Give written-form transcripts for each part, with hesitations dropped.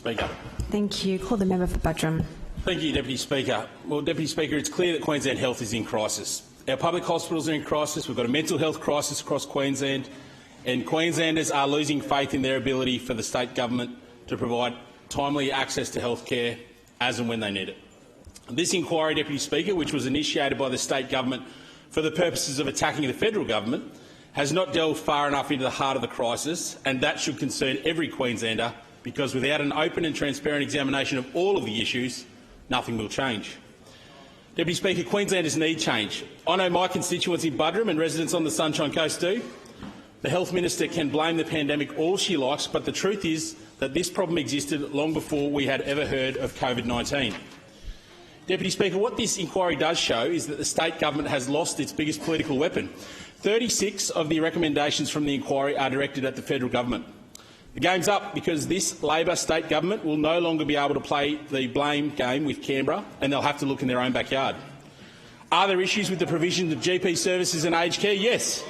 Speaker. Thank you. Call the member for Buderim. Thank you, Deputy Speaker. Well, Deputy Speaker, it's clear that Queensland Health is in crisis. Our public hospitals are in crisis. We've got a mental health crisis across Queensland, and Queenslanders are losing faith in their ability for the state government to provide timely access to health care as and when they need it. This inquiry, Deputy Speaker, which was initiated by the state government for the purposes of attacking the federal government, has not delved far enough into the heart of the crisis, and that should concern every Queenslander, because without an open and transparent examination of all of the issues, nothing will change. Deputy Speaker, Queenslanders need change. I know my constituents in Buderim and residents on the Sunshine Coast do. The Health Minister can blame the pandemic all she likes, but the truth is that this problem existed long before we had ever heard of COVID-19. Deputy Speaker, what this inquiry does show is that the state government has lost its biggest political weapon. 36 of the recommendations from the inquiry are directed at the federal government. The game's up because this Labor state government will no longer be able to play the blame game with Canberra, and they'll have to look in their own backyard. Are there issues with the provision of GP services and aged care? Yes.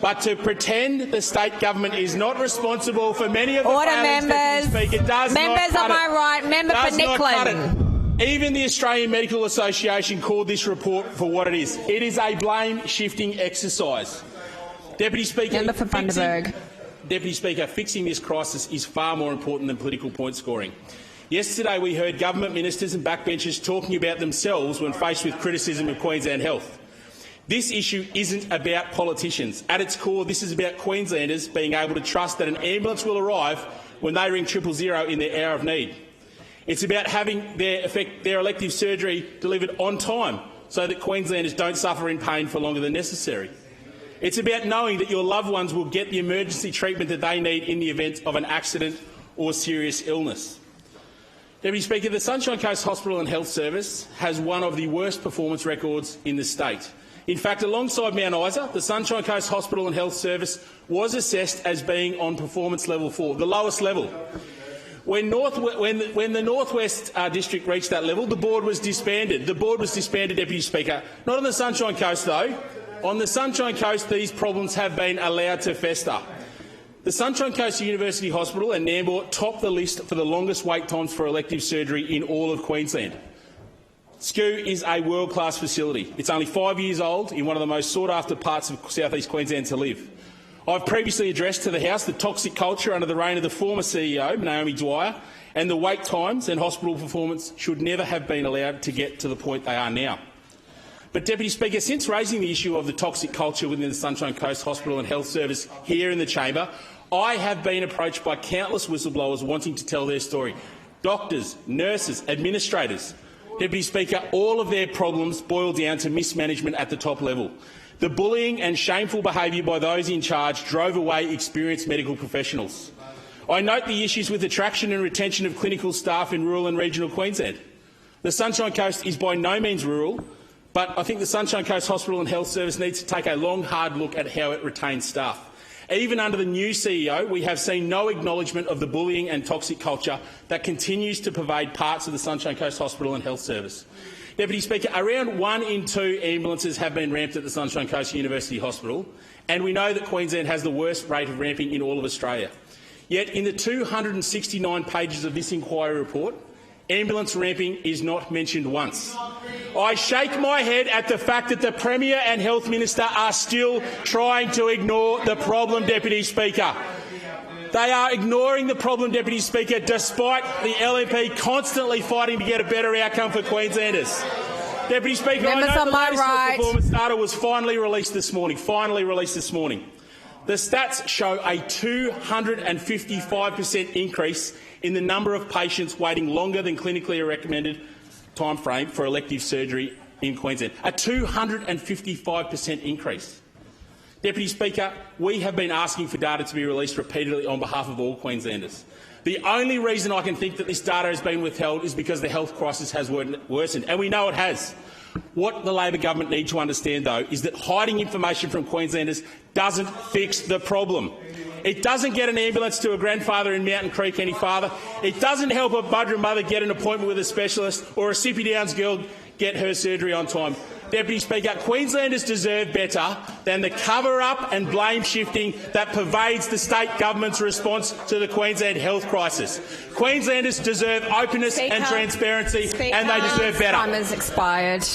But to pretend the state government is not responsible for many of the failings, Deputy Speaker, does not cut it. Members on my right. Member for Nicklin. Even the Australian Medical Association called this report for what it is. It is a blame-shifting exercise. Deputy Speaker, Member for Bundaberg. Deputy Speaker, fixing this crisis is far more important than political point scoring. Yesterday we heard government ministers and backbenchers talking about themselves when faced with criticism of Queensland Health. This issue isn't about politicians. At its core, this is about Queenslanders being able to trust that an ambulance will arrive when they ring 000 in their hour of need. It's about having their elective surgery delivered on time so that Queenslanders don't suffer in pain for longer than necessary. It's about knowing that your loved ones will get the emergency treatment that they need in the event of an accident or serious illness. Deputy Speaker, the Sunshine Coast Hospital and Health Service has one of the worst performance records in the state. In fact, alongside Mount Isa, the Sunshine Coast Hospital and Health Service was assessed as being on performance level 4, the lowest level. When the North West District reached that level, the board was disbanded. The board was disbanded, Deputy Speaker. Not on the Sunshine Coast, though. On the Sunshine Coast, these problems have been allowed to fester. The Sunshine Coast University Hospital and Nambour top the list for the longest wait times for elective surgery in all of Queensland. SCU is a world-class facility. It's only 5 years old in one of the most sought-after parts of South East Queensland to live. I've previously addressed to the House the toxic culture under the reign of the former CEO, Naomi Dwyer, and the wait times and hospital performance should never have been allowed to get to the point they are now. But, Deputy Speaker, since raising the issue of the toxic culture within the Sunshine Coast Hospital and Health Service here in the chamber, I have been approached by countless whistleblowers wanting to tell their story. Doctors, nurses, administrators. Deputy Speaker, all of their problems boil down to mismanagement at the top level. The bullying and shameful behaviour by those in charge drove away experienced medical professionals. I note the issues with attraction and retention of clinical staff in rural and regional Queensland. The Sunshine Coast is by no means rural, but I think the Sunshine Coast Hospital and Health Service needs to take a long, hard look at how it retains staff. Even under the new CEO, we have seen no acknowledgement of the bullying and toxic culture that continues to pervade parts of the Sunshine Coast Hospital and Health Service. Deputy Speaker, around 1 in 2 ambulances have been ramped at the Sunshine Coast University Hospital, and we know that Queensland has the worst rate of ramping in all of Australia. Yet in the 269 pages of this inquiry report, ambulance ramping is not mentioned once. I shake my head at the fact that the Premier and Health Minister are still trying to ignore the problem, Deputy Speaker. They are ignoring the problem, Deputy Speaker, despite the LNP constantly fighting to get a better outcome for Queenslanders. Deputy Speaker, I know the latest performance data was finally released this morning. The stats show a 255% increase in the number of patients waiting longer than clinically recommended timeframe for elective surgery in Queensland. A 255% increase. Deputy Speaker, we have been asking for data to be released repeatedly on behalf of all Queenslanders. The only reason I can think that this data has been withheld is because the health crisis has worsened, and we know it has. What the Labor government needs to understand, though, is that hiding information from Queenslanders doesn't fix the problem. It doesn't get an ambulance to a grandfather in Mountain Creek any farther. It doesn't help a Buderim mother get an appointment with a specialist or a Sippy Downs girl get her surgery on time. Deputy Speaker, Queenslanders deserve better than the cover-up and blame-shifting that pervades the state government's response to the Queensland health crisis. Queenslanders deserve openness and transparency, and they deserve better. Time has expired.